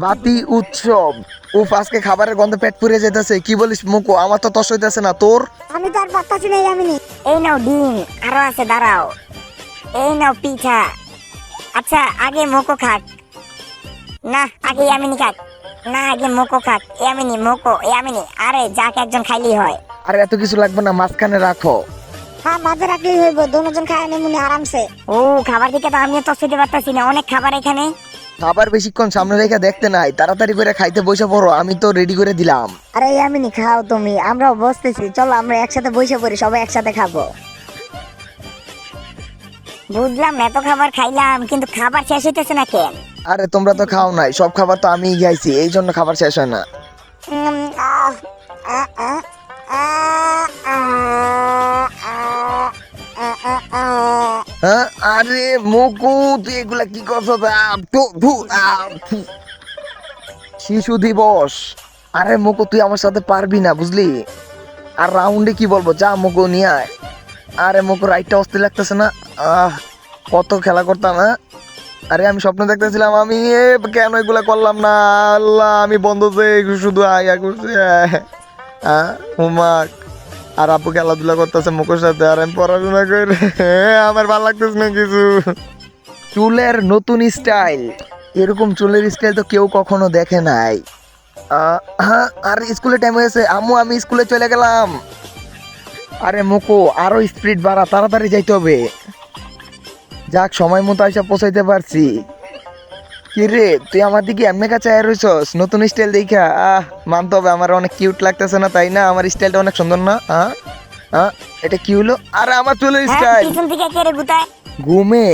বাতি উৎসব। উফ, আজকে খাবারের গন্ধে পেট পুড়ে যেতেছে। কি বলিস মুকু? আমার তো তস হইতেছে না, তোর? আমি তো আর পারতাছি না ইয়ামিনী। এই নাও ডিম, আরো আছে দাঁড়াও। এই নাও পিঠা। আচ্ছা আগে মোকো খাক। না আগে ইয়ামিনী খাক। না আগে মোকো খাক। ইয়ামিনী মোকো ইয়ামিনী। আরে যাকে একজন খাইলেই হয়। আর এত কিছু লাগবে না, মাঝখানে রাখো। হ্যাঁ, মাঝে রাখলেই হইব, দুজন খায় নেমুনি আরামসে। ও খাবার দিকে তো আমিও তো খেতে পারতাছি না, অনেক খাবার এখানে। খাবার বেশিক্ষণ সামনে রেখে দেখতে নাই, তাড়াতাড়ি করে খাইতে বসে পড়ো, আমি তো রেডি করে দিলাম। আরে ইয়ামিনী খাও তুমি, আমরাও বসতেছি, চলো আমরা একসাথে বসে পড়ি, সবাই একসাথে খাবো। বুঝলাম এত খাবার খাইলাম, কিন্তু খাবার শেষ হইতেছে না কেন? আরে তোমরা তো খাও নাই, সব খাবার তো আমিই খাইছি, এই জন্য খাবার শেষ হয় না। উম, আহ, আহ, আহ, আহ, আহ, আহ, আহ, আহ, আহ। হ্যাঁ, আরে মুকু তুই এগুলা কি করছো? শিশু দিবস। আরে মুকু তুই আমার সাথে পারবি না, বুঝলি? আর রাউন্ডে কি বলবো, যা মুকু নিয়ে আয়। আরে মুকু রাইটটা অস্থির লাগতেছে না? কত খেলা করতাম, হ্যাঁ? আরে আমি স্বপ্ন দেখতেছিলাম, আমি কেন এগুলা করলাম না? আল্লাহ, আমি বন্ধ যে শুধু আয়া করছি। হোমওয়ার্ক। আর আপু খেলাধুলা করতেছে মুকুর সাথে, আর আমি পড়াশোনা করে আমার ভালো লাগতেছে না কিছু। চুলের নতুন স্টাইল, এরকম চুলের স্টাইল তো কেউ কখনো দেখে নাই। হ্যাঁ, আর স্কুলে টাইম হয়েছে আম্মু, আমি স্কুলে চলে গেলাম। আরে মুকু আরো স্পিড বাড়া, তাড়াতাড়ি যাইতে হবে। যাক, সময় মতো আইসা পৌঁছাইতে পারছি। কি রে তুই আমার দিকে এমনি কাছে রইছস নতুন স্টাইল দেখা? মানতে হবে, আমার অনেক কিউট লাগতেছে না, তাই না? আমার স্টাইলটা অনেক সুন্দর না? এটা কি হলো? আরে আমার চুলের হ্যাঁ, স্টাইল। পিছন থেকে কে রে গুতায়? ঘুমে।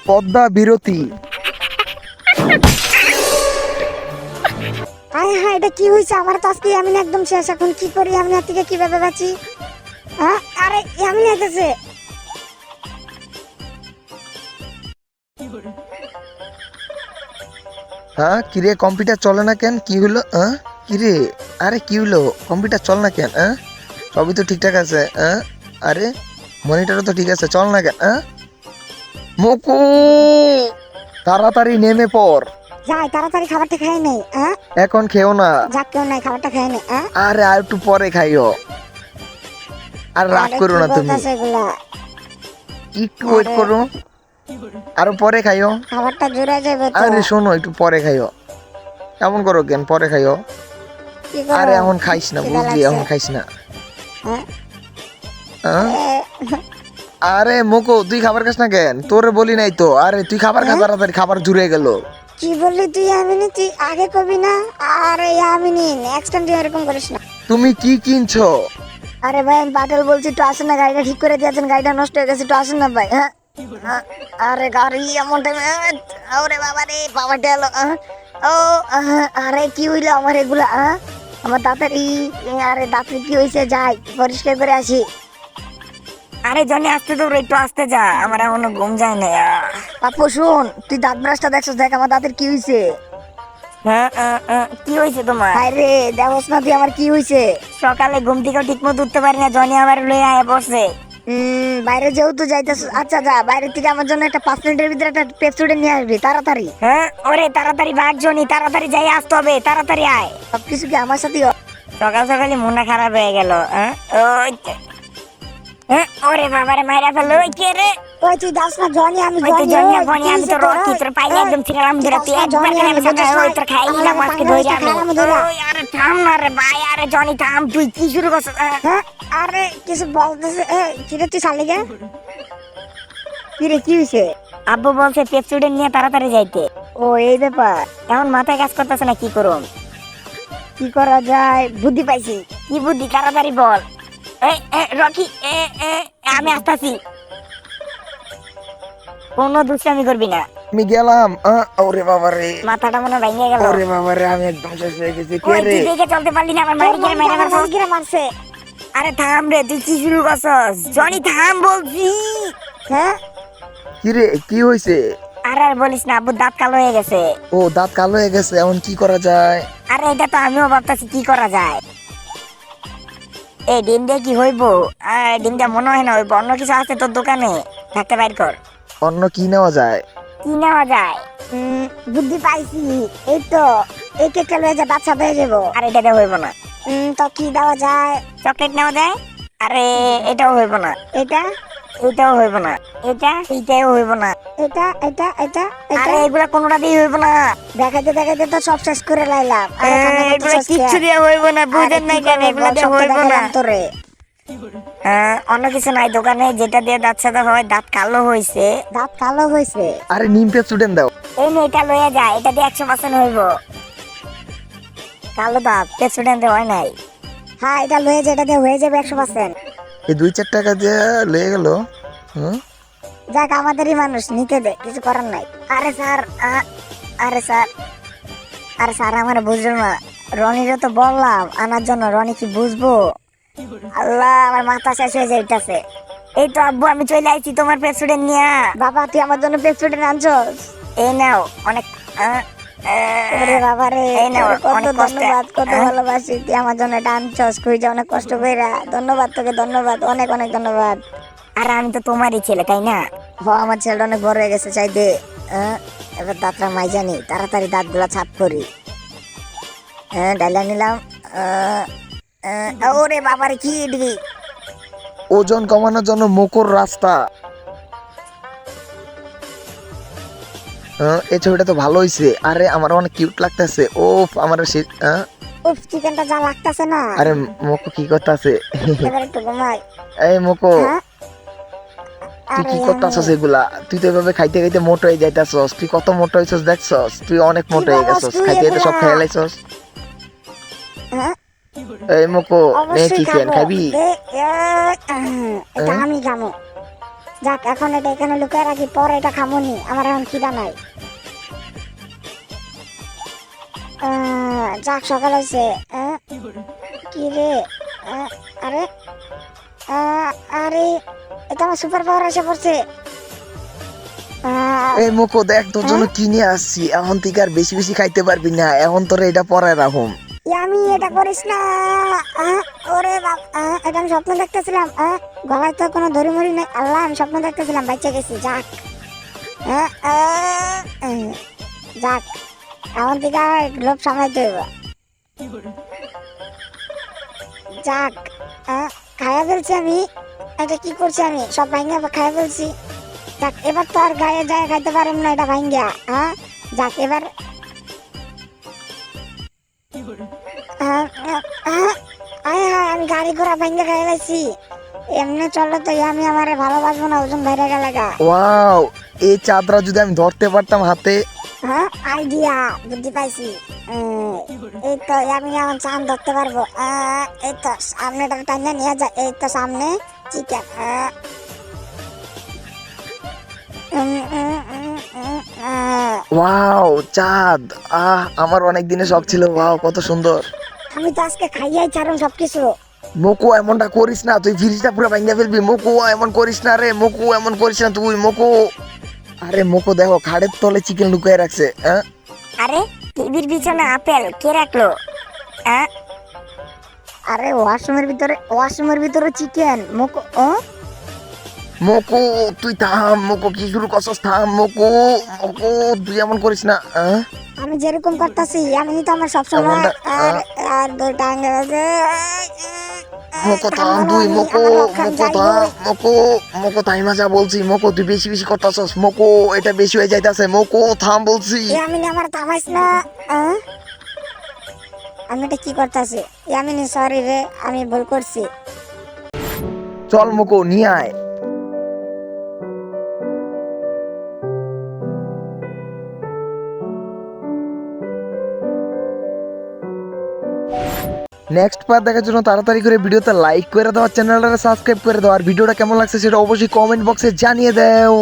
পদ্মা বিরতি। হায় হায়, এটা কি হয়েছে? আমার তো আজকে ইয়ামিনী একদম শেষ। এখন কি করি? ইয়ামিনার থেকে কিভাবে বাঁচি? হ্যাঁ, আরে ইয়ামিনী আসতেছে। হ্যাঁ, কিরে কম্পিউটার চলে না কেন? কি হলো? কিরে, আরে কি হলো? কম্পিউটার চল না কেন? সবই তো ঠিকঠাক আছে। আরে মনিটরও তো ঠিক আছে, চল না কেন? মুকু তাড়াতাড়ি নেমে পড়। যাই তাড়াতাড়ি খাবারটা খেয়ে নেই। হ্যাঁ, এখন খেও না। যাক কেউ নাই, খাবারটা খেয়ে নেই। হ্যাঁ, আরে আর একটু পরে খাইও। আর রাগ করো না তুমি, এগুলা একটু ওয়েট করো, আরো পরে খাইও। খাবারটা জুড়ে যাবে তো। আরে শোনো, একটু পরে খাইও। এমন করো কেন? পরে খাইও। কি করো? আরে এখন খাইস না, খিদা বুঝলি? লাগছে। এখন খাইস না। হ্যাঁ? হ্যাঁ? আরে মুকু তুই খাবার খাস না কেন? তোরে বলি নাই তো? আরে তুই খাবার খা তাড়াতাড়ি, খাবার জুড়ে গেল। কি বললি তুই ইয়ামিনী? তুই আগে কবি না? আরে ইয়ামিনী, নেক্সট টাইম তুই এরকম করিস না। তুমি কি কিনছো? আরে ভাই আমি পাগল বলছি, একটু আসেন না, গাড়িটা ঠিক করে দিয়েছেন, গাড়িটা নষ্ট হয়ে গেছে, একটু আসেন না ভাই। হ্যাঁ, আরে গাড়ি এমন টাইমে, ওরে বাবা রে, বাবাটা এলো। ও আরে কি হইলো আমার এগুলা? আমার দাঁতের আরে দাঁতের কি হয়েছে? যাই পরিষ্কার করে আসি। আরে জনি আসতে তো একটু আসতে যা, আমার এখনো ঘুম যায় না। আপু শোন, তুই দাঁত ব্রাশটা দেখছিস? দেখ আমার দাঁতের কি হয়েছে। হ্যাঁ, কি হয়েছে তোমার? হায় রে, দেখোস না তুই আমার কি হয়েছে? সকালে ঘুম থেকে ঠিক মতো উঠতে পারি না, জনি আমার লয়ে আয় বসে। বাইরে যেহেতু যাইতেছ, আচ্ছা যা, বাইরে থেকে আমার জন্য একটা 5 মিনিটের ভিতরে একটা পেপসুডে নিয়ে আসবি তাড়াতাড়ি। হ্যাঁ, ওরে তাড়াতাড়ি ভাগ জনি, তাড়াতাড়ি যাই আসতে হবে, তাড়াতাড়ি আয়। সবকিছু কি আমার সাথেই সকাল সকালে মনটা খারাপ হয়ে গেল। ওই ওরে বাবারে মাইরা ফেললো। ওই কে রে? ওই তুই দাস না জনি, আমি ওই তো জনি। জনি ফনি, আমি তো রকি, তোর পাইলে একদম ছিলাম ধরে তুই একবার কেন আমি সাথে ওই তোর খাইলাম আজকে ধরে আমি। ওই আরে থাম না রে ভাই, আরে জনি থাম, তুই কি শুরু করছিস? হ্যাঁ, আরে কিছু বলতেছে। কিরে তুই শালি গে? কিরে কি হয়েছে? আব্বু বলছে পেপসুডে নিয়ে তাড়াতাড়ি যাইতে। ও এই ব্যাপার। এখন মাথায় কাজ করতেছে না, কি করুম? কি করা যায়? বুদ্ধি পাইছি। কি বুদ্ধি? তাড়াতাড়ি বল। রকি, আমি আসতেছি, কোনো দুষ্টামি করবি না। আমি গেলাম। ওরে বাবা রে, মাথাটা মনে ভেঙে গেল। ওরে বাবা রে, আমি একদম শেষ হয়ে গেছি। কে ওই রে? তুই দেখে চলতে পারলি না, আমার মালিকের মেরে মারছিস। মারছে। আরে থাম রে, তুই কি শুরু করছস? জনি থাম বলছি। হ্যাঁ, কি রে কি হয়েছে? আর বলিস না, আব্বু দাঁত কালো হয়ে গেছে। ও দাঁত কালো হয়ে গেছে, এখন কি করা যায়? আরে এটা তো আমিও ভাবতেছি কি করা যায়। এই ডিম দিয়ে কি হইব? ডিম দিয়ে মনে হয় না হইব, অন্য কিছু আছে তোর দোকানে, থাকতে বাইর কর। অন্য কি নেওয়া যায়? কি নেওয়া যায়? বুদ্ধি পাইছি, এই তো এই কেকটা লয়ে যা বাচ্চা হয়ে যাবো। আর এটা দিয়ে হইব না। তো কি দেওয়া যায়? চকলেট নেওয়া যায়? আরে এটাও হইব না। এটা এটাও হইব না। এইটাও হইব না। এটা এটা এটা এটা আরে এগুলা কোনোটা দিয়ে হইব না। দেখাইতে দেখাইতে তো সব শেষ করে লাইলাম। আরে কান্না এগুলা করতেছস কিচ্ছু কে? দিয়ে হইব না, আরে বুঝেন কি নাই কেন? করবো এগুলা বল, দিয়ে সব তো হইব না। দেখাইলাম তোরে। অন্য কিছু নাই দোকানে, যেটা দিয়ে দাঁত সাদা হয়, দাঁত কালো হইছে। দাঁত কালো হয়েছে। আরে নিম পেপসুডেন্ট দাও। এই নে এটা লইয়া যায়, এটা দিয়ে 100% হইব। কালো দাঁত পেপসুডেন্ট হয় নাই। হ্যাঁ এটা লয়ে যা, এটা দিয়ে হয়ে যাবে 100%। এই 2-4 টাকা দিয়ে লেগে গেল। হুম, যাক আমাদেরই মানুষ, নিতে দে, কিছু করার নাই। আরে স্যার, আরে স্যার, আরে স্যার আমার বুঝলো না। রনিরও তো বললাম আনার জন্য, রনি কি বুঝবো? আল্লাহ আমার মাথা শেষ হয়ে যাইতাছে। এই তো আব্বু আমি চলে আইছি তোমার পেপসুডেন্ট নিয়া। বাবা তুই আমার জন্য পেপসুডে আনছস? এই নাও অনেক ওরে বাবা রে, এই নাও, তোরে কত অনেক কষ্টে। ধন্যবাদ, কত ভালোবাসি, তুই আমার জন্য এটা আনছস, খুঁজে অনেক কষ্ট কইরা। ধন্যবাদ তোকে, ধন্যবাদ, অনেক অনেক ধন্যবাদ। আর আমি তো তোমারই ছেলে তাই না? আমার ছেলেটা অনেক বড় হয়ে গেছে, চাই দে। এবার দাঁতটা মাইজানি, তাড়াতাড়ি দাঁতগুলা ছাপ করি। ডাইলা নিলাম। ওরে বাবারে কি এদিকে? ওজন কমানোর জন্য মুকুর রাস্তা। এই ছবিটা তো ভালো হইছে। আরে আমার অনেক কিউট লাগতেছে। ওফ আমার সে উফ চিকেনটা যা লাগতাছে না। আরে মোকো কি করতেছে? এবার একটু ঘুমাই। এই মোকো, হ্যাঁ? তুই আরে কি করতেছস এগুলা? তুই তো এভাবে খাইতে খাইতে মোটা হয়ে যাইতাছস। তুই কত মোটা হইছস দেখছস? তুই অনেক মোটা হয়ে বলস গেছস, তুই খাইতে খাইতে সব এগুলা? খেয়ে লাইছস। হ্যাঁ? এই মোকো নে অবশ্যই চিকেন খাবো। খাবি? এটা আমি খামো। যাক এখন এটা এখানে লুকিয়ে রাখি, পরে এটা খামোনি, আমার এখন খিদা নাই। যাক সকাল হয়েছে। কি রে? আরে আরে এটা আমার সুপার পাওয়ার এসে পড়ছে। এই মোকো দেখ তোর জন্য কি নিয়ে আসছি। এখন থেকে আর বেশি বেশি খাইতে পারবি না, এখন তোরে এটা পরায় রাখুম। আমি এটা করিস না। ওরে বাপ, এটা আমি স্বপ্ন দেখতেছিলাম। গলায় তো কোনো ধরি মরি নাই। আল্লাহ আমি স্বপ্ন দেখতেছিলাম, বাচ্চা গেছি। যাক যাক এখন থেকে লোভ সামলাইতে হইব। যাক খাইয়া ফেলছি আমি। এটা কি করছি আমি? সব ভাঙ্গা খাইয়া ফেলছি। যাক এবার তো আর গায়ে যায় খাইতে পারুম না এটা ভাঙ্গা। যাক এবার আমি গাড়ি ঘোড়া ভাঙ্গা খাইয়া ফেলছি। এমনি চললে তো আমি আমারে ভালোবাসবো না, ওজন বাইরে গেলে গা। ওয়াও, এই চাদরা যদি আমি ধরতে পারতাম হাতে। আইডিয়া, বুদ্ধি পাইছি। এই তো আমি আমার চান ধরতে পারবো। এই তো সামনে টাইনা নিয়ে যায়। এই তো সামনে চিকেন। ওয়াও চাঁদ, আমার অনেক দিনের শখ ছিল। ওয়াও কত সুন্দর। আমি তো আজকে খাইয়াই ছাড়ুম সবকিছু। মোকো এমনটা করিস না, তুই ফ্রিজটা পুরো ভাঙিয়ে ফেলবি। মোকো এমন করিস না রে, মোকো এমন করিস না তুই। মোকো, আরে মোকো দেখো খাড়ের তলে চিকেন লুকিয়ে রাখছে। আরে টিভির পিছনে আপেল কে রাখলো? আরে ওয়াশরুমের ভিতরে চিকেন। মুকো মোকো তুই থাম। মোকো কি শুরু করছস? থাম মোকো, মোকো তুই এমন করিস না। আমি যেরকম করতেছি আমি তো আমার সবসময়। এমনটা, আর দুইটা আঙ্গেল আছে। মোকো থাম তুই। মোকো মোকো থাম। মোকো মোকো তাই মাজা বলছি। মোকো তুই বেশি বেশি করতেছস। মোকো এটা বেশি হয়ে যাইতাছে। মোকো থাম বলছি। আমি আমার থামাইস না। আমি এটা কি করতেছি? আমি সরি রে, আমি ভুল করছি। চল মোকো নিয়ে আয়। নেক্সট পার্ট দেখার জন্য তাড়াতাড়ি করে ভিডিওতে লাইক করে দাও, চ্যানেলটা সাবস্ক্রাইব করে দাও। আর ভিডিওটা কেমন লাগছে সেটা অবশ্যই কমেন্ট বক্সে জানিয়ে দাও।